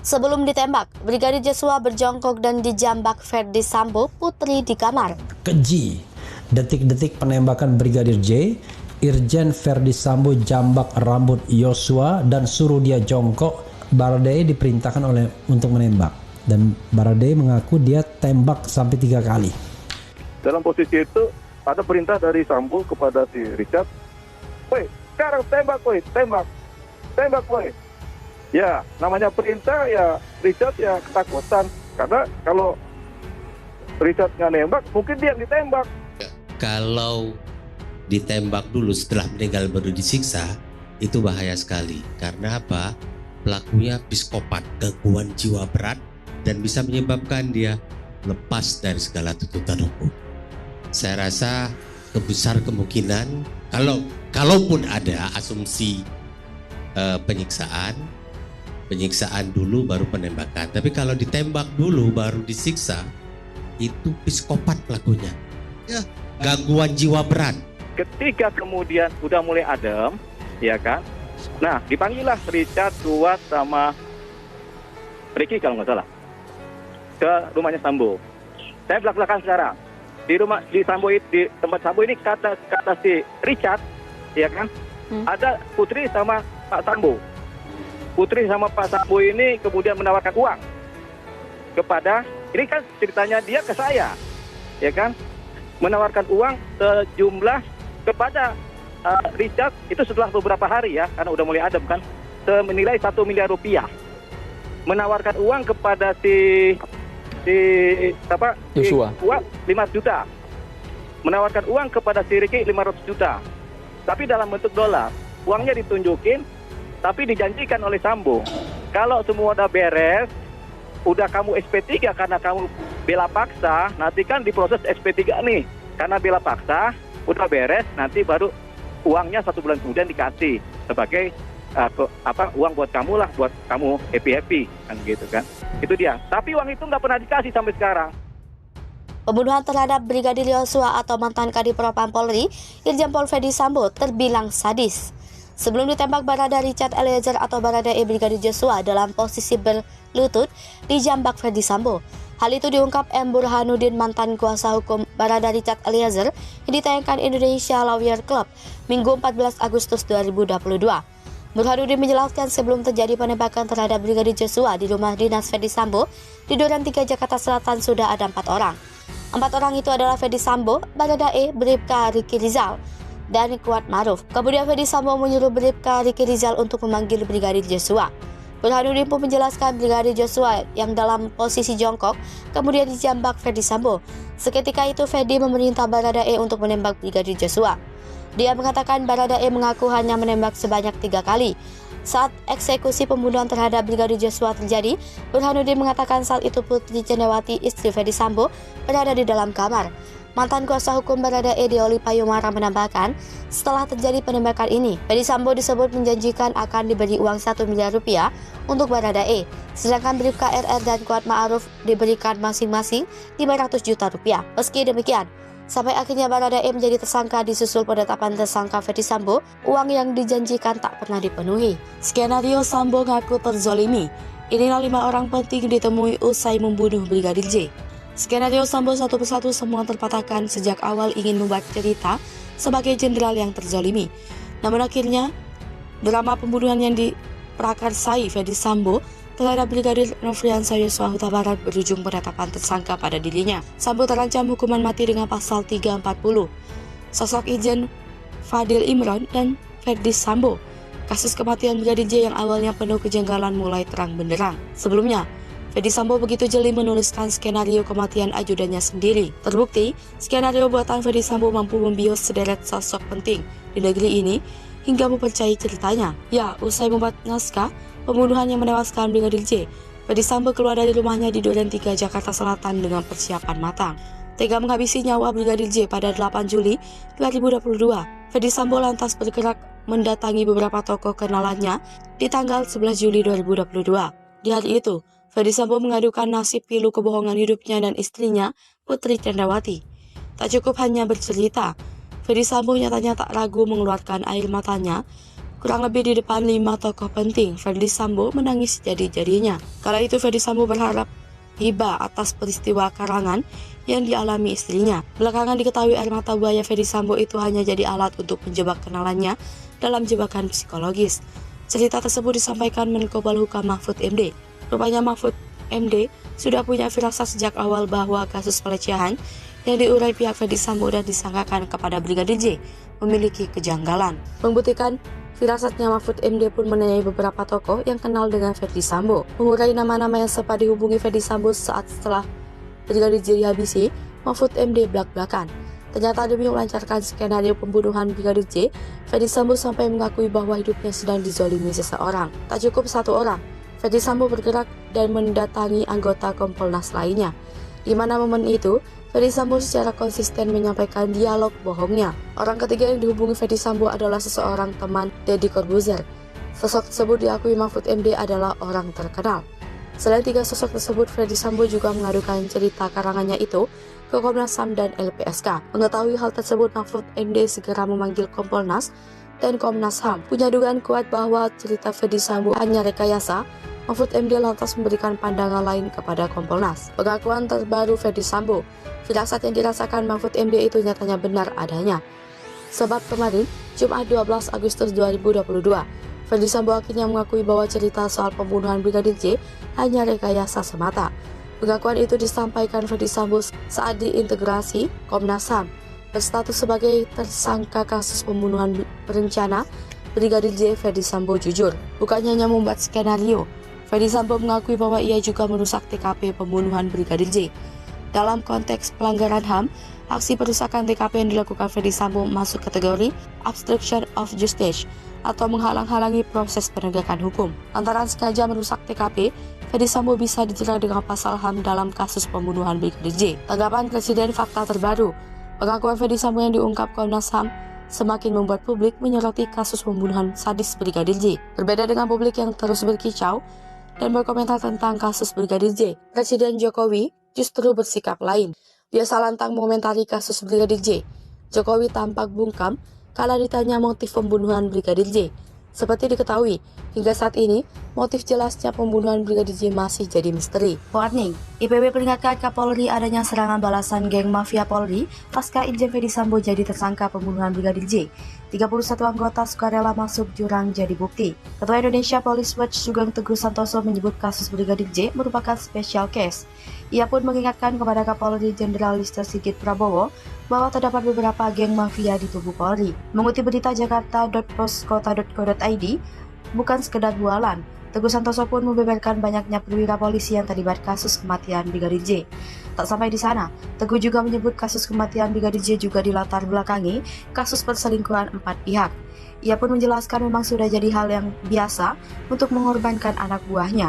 Sebelum ditembak, Brigadir Joshua berjongkok dan dijambak Ferdi Sambo Putri di kamar. Keji, detik-detik penembakan Brigadir J, Irjen Ferdi Sambo jambak rambut Yosua dan suruh dia jongkok. Baradae diperintahkan untuk menembak dan Baradae mengaku dia tembak sampai 3 kali. Dalam posisi itu ada perintah dari Sambo kepada si Richard, "Woi, sekarang tembak, woi, tembak, woi." Ya, namanya perintah ya Richard ya ketakutan. Karena kalau Richard nggak nembak, mungkin dia yang ditembak. Kalau ditembak dulu setelah meninggal baru disiksa, itu bahaya sekali. Karena apa? Pelakunya psikopat, gangguan jiwa berat, dan bisa menyebabkan dia lepas dari segala tuntutan hukum. Saya rasa besar kemungkinan, kalaupun ada asumsi penyiksaan dulu baru penembakan. Tapi kalau ditembak dulu baru disiksa, itu psikopat pelakunya. Ya, gangguan jiwa berat. Ketika kemudian udah mulai adem, ya kan? Nah, dipanggillah Richard, Kuat, sama Ricky kalau nggak salah ke rumahnya Sambo. Saya belak-belakan sekarang. Di tempat Sambo ini kata si Richard, ya kan? Ada Putri sama Pak Sambo. Putri sama Pak Sambo ini kemudian menawarkan uang kepada, ini kan ceritanya dia ke saya, ya kan, menawarkan uang sejumlah kepada Richard itu setelah beberapa hari ya, karena udah mulai adem kan, senilai 1 miliar rupiah. Menawarkan uang kepada Joshua 5 juta. Menawarkan uang kepada si Ricky 500 juta. Tapi dalam bentuk dolar. Uangnya ditunjukin, tapi dijanjikan oleh Sambo, kalau semua udah beres, udah kamu SP3 karena kamu bela paksa, nanti kan diproses SP3 nih. Karena bela paksa, udah beres, nanti baru uangnya 1 bulan kemudian dikasih sebagai uang buat kamu lah, buat kamu happy kan gitu kan. Itu dia. Tapi uang itu nggak pernah dikasih sampai sekarang. Pembunuhan terhadap Brigadir Joshua atau mantan Kadif Propam Polri, Irjen Pol Ferdi Sambo terbilang sadis. Sebelum ditembak, Barada Richard Eliezer atau Baradae Brigadir Joshua dalam posisi berlutut dijambak Ferdi Sambo. Hal itu diungkap M. Burhanuddin, mantan kuasa hukum Barada Richard Eliezer, yang ditayangkan Indonesia Lawyer Club Minggu 14 Agustus 2022. Burhanuddin menjelaskan sebelum terjadi penembakan terhadap Brigadir Joshua di rumah dinas Ferdi Sambo di Duren 3 Jakarta Selatan sudah ada 4 orang. 4 orang itu adalah Ferdi Sambo, Baradae, Bribka Ricky Rizal, dan Kuat Maruf. Kemudian Ferdi Sambo menyuruh Bribka Ricky Rizal untuk memanggil Brigadir Joshua. Burhanuddin pun menjelaskan Brigadir Joshua yang dalam posisi jongkok kemudian dijambak Ferdi Sambo. Seketika itu Ferdi memerintah Baradae untuk menembak Brigadir Joshua. Dia mengatakan Baradae mengaku hanya menembak sebanyak 3 kali. Saat eksekusi pembunuhan terhadap Brigadir Joshua terjadi, Burhanuddin mengatakan saat itu Putri Cendrawati, istri Ferdi Sambo, berada di dalam kamar. Mantan kuasa hukum Baradae Deoli Payumara menambahkan, setelah terjadi penembakan ini, Ferdi Sambo disebut menjanjikan akan diberi uang 1 miliar rupiah untuk Baradae, sedangkan Bribka RR dan Kuat Ma'ruf diberikan masing-masing 500 juta rupiah. Meski demikian, sampai akhirnya Baradae menjadi tersangka disusul penetapan tersangka Ferdi Sambo, uang yang dijanjikan tak pernah dipenuhi. Skenario Sambo ngaku terzolimi. Inilah 5 orang penting ditemui usai membunuh Brigadir J. Skenario Sambo satu persatu semua terpatahkan sejak awal ingin membuat cerita sebagai jenderal yang terzolimi. Namun akhirnya, drama pembunuhan yang diprakarsai Ferdi Sambo terhadap Brigadir Nofriansah Yosua Huta Barat berujung penetapan tersangka pada dirinya. Sambo terancam hukuman mati dengan pasal 340. Sosok Irjen Fadil Imron dan Ferdi Sambo. Kasus kematian Brigadir J yang awalnya penuh kejanggalan mulai terang benderang. Sebelumnya, Ferdi Sambo begitu jeli menuliskan skenario kematian ajudannya sendiri. Terbukti, skenario buatan Ferdi Sambo mampu membius sederet sosok penting di negeri ini hingga mempercayai ceritanya. Ya, usai membuat naskah pembunuhan yang menewaskan Brigadir J, Ferdi Sambo keluar dari rumahnya di Duren 3 Jakarta Selatan dengan persiapan matang. Tega menghabisi nyawa Brigadir J pada 8 Juli 2022. Ferdi Sambo lantas bergerak mendatangi beberapa tokoh kenalannya di tanggal 11 Juli 2022. Di hari itu, Ferdi Sambo mengadukan nasib pilu kebohongan hidupnya dan istrinya, Putri Cendrawati. Tak cukup hanya bercerita, Ferdi Sambo nyatanya tak ragu mengeluarkan air matanya Kurang lebih di depan 5 tokoh penting, Ferdy Sambo menangis jadi-jadinya. Kala itu Ferdy Sambo berharap hibah atas peristiwa karangan yang dialami istrinya. Belakangan diketahui air mata buaya Ferdy Sambo itu hanya jadi alat untuk menjebak kenalannya dalam jebakan psikologis. Cerita tersebut disampaikan Menko Polhukam Mahfud MD. Rupanya Mahfud MD sudah punya firasat sejak awal bahwa kasus pelecehan yang diurai pihak Ferdy Sambo dan disangkakan kepada Brigadir J memiliki kejanggalan. Membuktikan firasatnya, Mahfud MD pun menanyai beberapa tokoh yang kenal dengan Ferdy Sambo. Mengurai nama-nama yang sempat dihubungi Ferdy Sambo saat setelah Brigadir J dihabisi, Mahfud MD belak-belakan. Ternyata demi melancarkan skenario pembunuhan Brigadir J, Ferdy Sambo sampai mengakui bahwa hidupnya sedang dizolimi seseorang. Tak cukup satu orang, Ferdy Sambo bergerak dan mendatangi anggota Kompolnas lainnya. Di mana momen itu, Ferdy Sambo secara konsisten menyampaikan dialog bohongnya. Orang ketiga yang dihubungi Ferdy Sambo adalah seseorang teman Deddy Corbuzier. Sosok tersebut diakui Mahfud MD adalah orang terkenal. Selain tiga sosok tersebut, Ferdy Sambo juga mengadukan cerita karangannya itu ke Komnas HAM dan LPSK. Mengetahui hal tersebut, Mahfud MD segera memanggil Kompolnas dan Komnas HAM. Punya dugaan kuat bahwa cerita Ferdy Sambo hanya rekayasa, Mahfud MD lantas memberikan pandangan lain kepada Kompolnas. Pengakuan terbaru Ferdy Sambo, firasat yang dirasakan Mahfud MD itu nyatanya benar adanya. Sebab kemarin, Jumat 12 Agustus 2022, Ferdy Sambo akhirnya mengakui bahwa cerita soal pembunuhan Brigadir J hanya rekayasa semata. Pengakuan itu disampaikan Ferdy Sambo saat diintegrasi Komnas HAM berstatus sebagai tersangka kasus pembunuhan berencana Brigadir J. Ferdy Sambo jujur. Bukannya hanya membuat skenario, Ferdy Sambo mengakui bahwa ia juga merusak TKP pembunuhan Brigadir J. Dalam konteks pelanggaran HAM, aksi perusakan TKP yang dilakukan Ferdy Sambo masuk kategori obstruction of justice atau menghalang-halangi proses penegakan hukum. Lantaran sengaja merusak TKP, Ferdy Sambo bisa dijerat dengan pasal HAM dalam kasus pembunuhan Brigadir J. Tanggapan Presiden fakta terbaru, pengakuan Ferdy Sambo yang diungkap Komnas HAM semakin membuat publik menyoroti kasus pembunuhan sadis Brigadir J. Berbeda dengan publik yang terus berkicau dan berkomentar tentang kasus Brigadir J, Presiden Jokowi justru bersikap lain. Biasa lantang mengomentari kasus Brigadir J. Jokowi tampak bungkam kala ditanya motif pembunuhan Brigadir J. Seperti diketahui, hingga saat ini, motif jelasnya pembunuhan Brigadir J masih jadi misteri. Warning, IPB peringatkan Kapolri adanya serangan balasan geng mafia Polri pasca Irjen Ferdy Sambo jadi tersangka pembunuhan Brigadir J. 31 anggota sukarela masuk jurang jadi bukti. Ketua Indonesia Police Watch Sugeng Teguh Santoso menyebut kasus Brigadir J merupakan special case. Ia pun mengingatkan kepada Kapolri Jenderal Listio Sigit Prabowo bahwa terdapat beberapa geng mafia di tubuh Polri. Mengutip berita jakarta.poskota.co.id, bukan sekedar bualan, Teguh Santoso pun membeberkan banyaknya perwira polisi yang terlibat kasus kematian Brigadir J. Tak sampai di sana, Teguh juga menyebut kasus kematian Brigadir J juga dilatar belakangi kasus perselingkuhan 4 pihak. Ia pun menjelaskan memang sudah jadi hal yang biasa untuk mengorbankan anak buahnya.